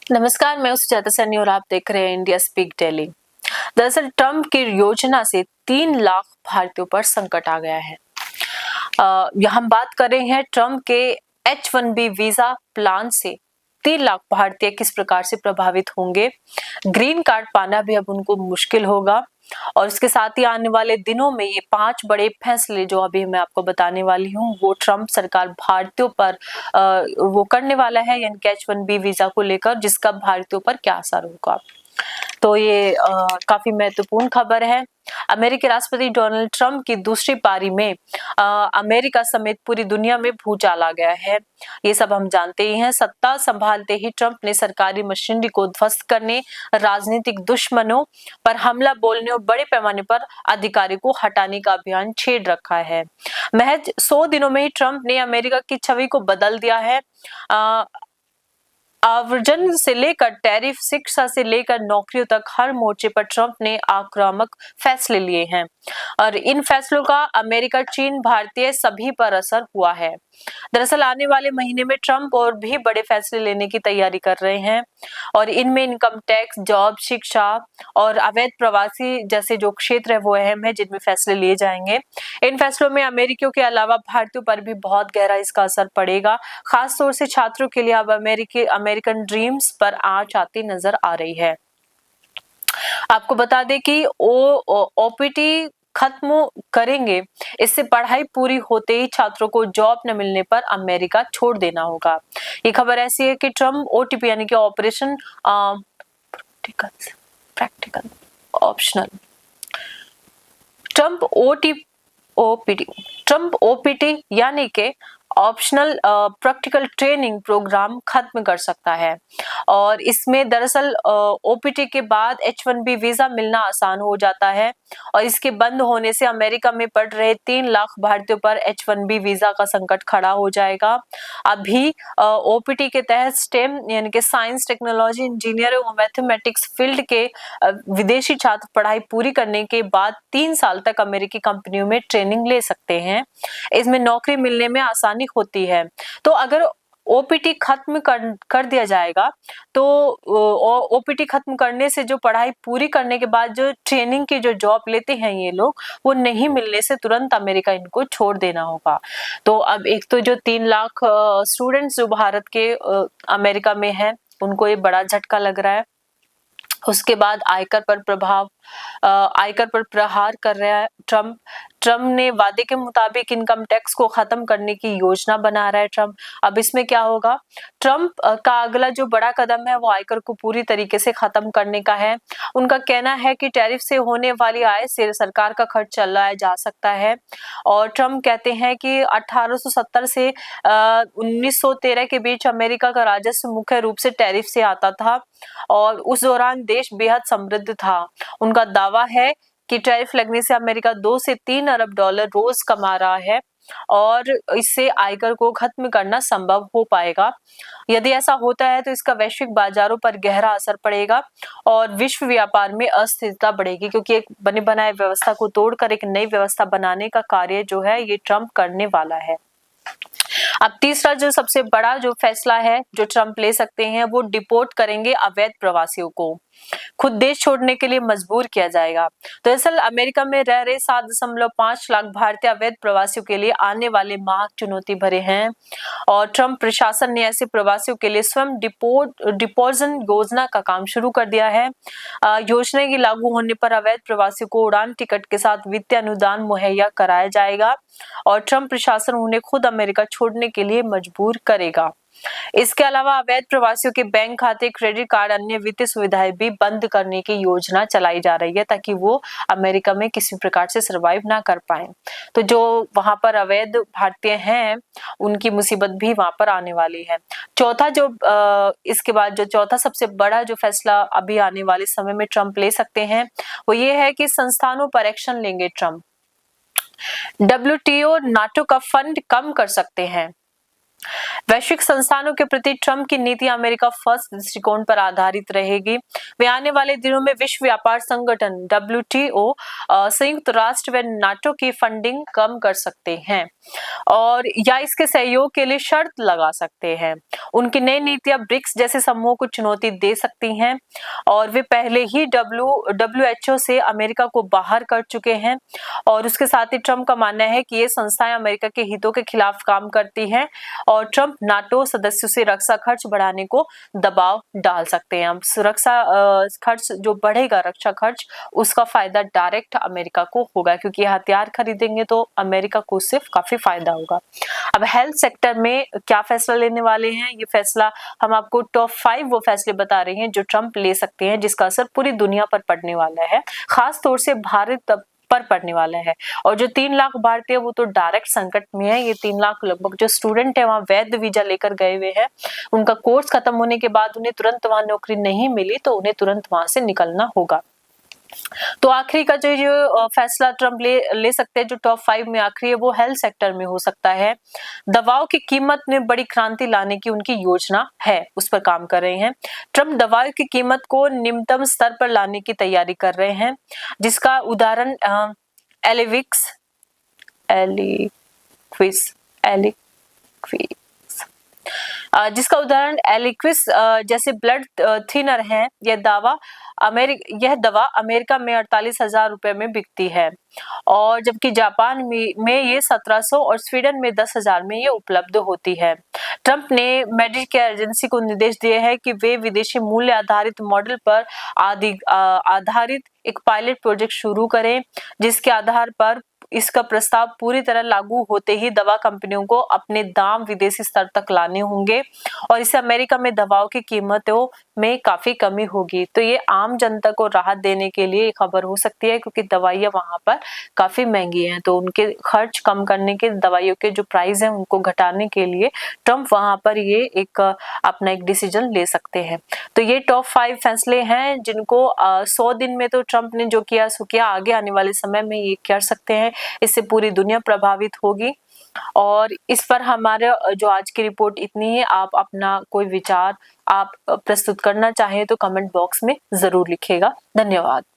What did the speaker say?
नमस्कार, मैं सुजाता सैनी और आप देख रहे हैं इंडिया स्पीक डेली। दरअसल ट्रंप की योजना से 3 लाख भारतीयों पर संकट आ गया है। यहाँ हम बात कर रहे हैं ट्रंप के H-1B वीजा प्लान से 3 लाख भारतीय किस प्रकार से प्रभावित होंगे। ग्रीन कार्ड पाना भी अब उनको मुश्किल होगा और इसके साथ ही आने वाले दिनों में ये 5 बड़े फैसले जो अभी मैं आपको बताने वाली हूँ वो ट्रंप सरकार भारतीयों पर वो करने वाला है, यानी कि H-1B वीजा को लेकर जिसका भारतीयों पर क्या असर होगा। तो ये काफी महत्वपूर्ण खबर है। अमेरिकी राष्ट्रपति डोनाल्ड ट्रंप की दूसरी पारी में अमेरिका समेत पूरी दुनिया में भूचाल आ गया है। ये सब हम जानते ही हैं। सत्ता संभालते ही ट्रंप ने सरकारी मशीनरी को ध्वस्त करने, राजनीतिक दुश्मनों पर हमला बोलने और बड़े पैमाने पर अधिकारी को हटाने का अभियान छेड़ रखा है। महज 100 दिनों में ही ट्रंप ने अमेरिका की छवि को बदल दिया है। आव्रजन से लेकर टैरिफ, शिक्षा से लेकर नौकरियों तक हर मोर्चे पर ट्रंप ने आक्रामक फैसले लिए हैं और इन फैसलों का अमेरिका, चीन, भारतीय सभी पर असर हुआ है। दरअसल आने वाले महीने में ट्रंप और भी बड़े फैसले लेने की तैयारी कर रहे हैं और इनमें इनकम टैक्स, जॉब, शिक्षा और अवैध प्रवासी जैसे जो क्षेत्र है वो अहम है जिनमें फैसले लिए जाएंगे। इन फैसलों में अमेरिकियों के अलावा भारतीयों पर भी बहुत गहरा इसका असर पड़ेगा। खास तौर से छात्रों के लिए अब अमेरिकन ड्रीम्स पर आंच आती नजर आ रही है। आपको बता दें कि ओपीटी खत्म करेंगे, इससे पढ़ाई पूरी होते ही छात्रों को जॉब न मिलने पर अमेरिका छोड़ देना होगा। ये खबर ऐसी है कि ट्रंप ओटीपी यानी कि operation practical optional Trump OPT यानी कि ऑप्शनल प्रैक्टिकल ट्रेनिंग प्रोग्राम खत्म कर सकता है और इसमें दरअसल ओपीटी के बाद H-1B वीजा मिलना आसान हो जाता है और इसके बंद होने से अमेरिका में पढ़ रहे 3 लाख भारतीयों पर H-1B वीजा का संकट खड़ा हो जाएगा। अभी ओपीटी के तहत स्टेम यानी कि साइंस, टेक्नोलॉजी, इंजीनियरिंग और मैथमेटिक्स फील्ड के विदेशी छात्र पढ़ाई पूरी करने के बाद 3 साल तक अमेरिकी कंपनियों में ट्रेनिंग ले सकते हैं। इसमें नौकरी मिलने में आसानी होती है। तो अगर ओपीटी खत्म कर दिया जाएगा तो ओपीटी खत्म करने से जो पढ़ाई पूरी करने के बाद जो ट्रेनिंग की जो जॉब लेते हैं ये लोग, वो नहीं मिलने से तुरंत अमेरिका इनको छोड़ देना होगा। तो अब एक तो जो 3 लाख स्टूडेंट्स जो भारत के अमेरिका में हैं उनको ये बड़ा झटका लग रहा है। उसके बाद आयकर पर प्रहार कर रहा है ट्रंप ने वादे के मुताबिक इनकम टैक्स को खत्म करने की योजना बना रहा है ट्रंप। अब इसमें क्या होगा, ट्रंप का अगला जो बड़ा कदम है वो आयकर को पूरी तरीके से खत्म करने का है। उनका कहना है कि टैरिफ से होने वाली आय से सरकार का खर्च चलाया जा सकता है और ट्रंप कहते हैं कि 1870 से 1913 के बीच अमेरिका का राजस्व मुख्य रूप से टैरिफ से आता था और उस दौरान देश बेहद समृद्ध था। उनका दावा है कि टैरिफ लगने से अमेरिका 2 से 3 अरब डॉलर रोज कमा रहा है और इससे आयकर को खत्म करना संभव हो पाएगा। यदि ऐसा होता है तो इसका वैश्विक बाजारों पर गहरा असर पड़ेगा और विश्व व्यापार में अस्थिरता बढ़ेगी, क्योंकि एक बने बनाए व्यवस्था को तोड़कर एक नई व्यवस्था बनाने का कार्य जो है ये ट्रंप करने वाला है। अब तीसरा जो सबसे बड़ा जो फैसला है जो ट्रंप ले सकते हैं वो डिपोर्ट करेंगे अवैध प्रवासियों को, खुद देश छोड़ने के लिए मजबूर किया जाएगा। दरअसल अमेरिका में रह रहे 7.5 लाख भारतीय अवैध प्रवासियों के लिए आने वाले माह चुनौती भरे हैं और ट्रंप प्रशासन ने ऐसे प्रवासियों के लिए स्वयं डिपोर्जन योजना का काम शुरू कर दिया है। योजना की लागू होने पर अवैध प्रवासियों को उड़ान टिकट के साथ वित्तीय अनुदान मुहैया कराया जाएगा और ट्रंप प्रशासन उन्हें खुद अमेरिका छोड़ने के लिए मजबूर करेगा। इसके अलावा अवैध प्रवासियों के बैंक खाते, क्रेडिट कार्ड, अन्य वित्तीय सुविधाएं भी बंद करने की योजना चलाई जा रही है ताकि वो अमेरिका में किसी प्रकार से सरवाइव ना कर पाए। तो जो वहां पर अवैध भारतीय हैं उनकी मुसीबत भी वहां पर आने वाली है। चौथा जो इसके बाद जो चौथा सबसे बड़ा जो फैसला अभी आने वाले समय में ट्रंप ले सकते हैं वो ये है कि संस्थानों पर एक्शन लेंगे ट्रंप। WTO, नाटो का फंड कम कर सकते हैं। वैश्विक संस्थानों के प्रति ट्रंप की नीति अमेरिका फर्स्ट दृष्टिकोण पर आधारित रहेगी। वे आने वाले दिनों में विश्व व्यापार संगठन WTO, संयुक्त राष्ट्र व नाटो की फंडिंग कम कर सकते हैं और या इसके सहयोग के लिए शर्त लगा सकते हैं। उनकी नई नीतियां ब्रिक्स जैसे समूहों को चुनौती दे सकती हैं और वे पहले ही WHO से अमेरिका को बाहर कर चुके हैं और उसके साथ ही ट्रंप का मानना है कि ये संस्थाएं अमेरिका के हितों के खिलाफ काम करती हैं और ट्रंप नाटो सदस्यों से रक्षा खर्च बढ़ाने को दबाव डाल सकते हैं। अब सुरक्षा खर्च जो बढ़ेगा, रक्षा खर्च, उसका फायदा डायरेक्ट अमेरिका को होगा क्योंकि हथियार खरीदेंगे तो अमेरिका को उससे काफी फायदा होगा। अब हेल्थ सेक्टर में क्या फैसला लेने वाले हैं, ये फैसला हम आपको टॉप 5 वो फैसले बता रहे हैं जो ट्रंप ले सकते हैं जिसका असर पूरी दुनिया पर पड़ने वाला है, खास तौर से भारत पर पड़ने वाला है। और जो 3 लाख भारतीय वो तो डायरेक्ट संकट में है। ये 3 लाख लगभग जो स्टूडेंट है वहां वैध वीजा लेकर गए हुए हैं, उनका कोर्स खत्म होने के बाद उन्हें तुरंत वहां नौकरी नहीं मिली तो उन्हें तुरंत वहां से निकलना होगा। तो आखिरी का जो फैसला ट्रंप ले सकते हैं जो टॉप 5 में आखिरी है वो हेल्थ सेक्टर में हो सकता है। दवाओं की कीमत में बड़ी क्रांति लाने की उनकी योजना है, उस पर काम कर रहे हैं। ट्रंप दवाओं की कीमत को निम्नतम स्तर पर लाने की तैयारी कर रहे हैं जिसका उदाहरण एलिक्विस जिसका उदाहरण एलिक्विस जैसे ब्लड थिनर है। यह दवा अमेरिका में 48,000 रुपए में बिकती है और जबकि जापान में ये 1700 और स्वीडन में 10,000 में ये उपलब्ध होती है। ट्रंप ने मेडिकेयर एजेंसी को निर्देश दिए हैं कि वे विदेशी मूल्य आधारित मॉडल पर आधारित एक पायलट प्रोजेक्ट शुरू करें जिसके आधार पर इसका प्रस्ताव पूरी तरह लागू होते ही दवा कंपनियों को अपने दाम विदेशी स्तर तक लाने होंगे और इससे अमेरिका में दवाओं की कीमतों में काफी कमी होगी। तो ये आम जनता को राहत देने के लिए खबर हो सकती है क्योंकि दवाइयां वहां पर काफी महंगी हैं, तो उनके खर्च कम करने के, दवाइयों के जो प्राइस हैं उनको घटाने के लिए ट्रंप वहां पर ये अपना एक डिसीजन ले सकते हैं। तो ये टॉप 5 फैसले हैं जिनको 100 दिन में तो ट्रंप ने जो किया सो किया, आगे आने वाले समय में ये कर सकते हैं। इससे पूरी दुनिया प्रभावित होगी और इस पर हमारे जो आज की रिपोर्ट इतनी है। आप अपना कोई विचार आप प्रस्तुत करना चाहें तो कमेंट बॉक्स में जरूर लिखिएगा। धन्यवाद।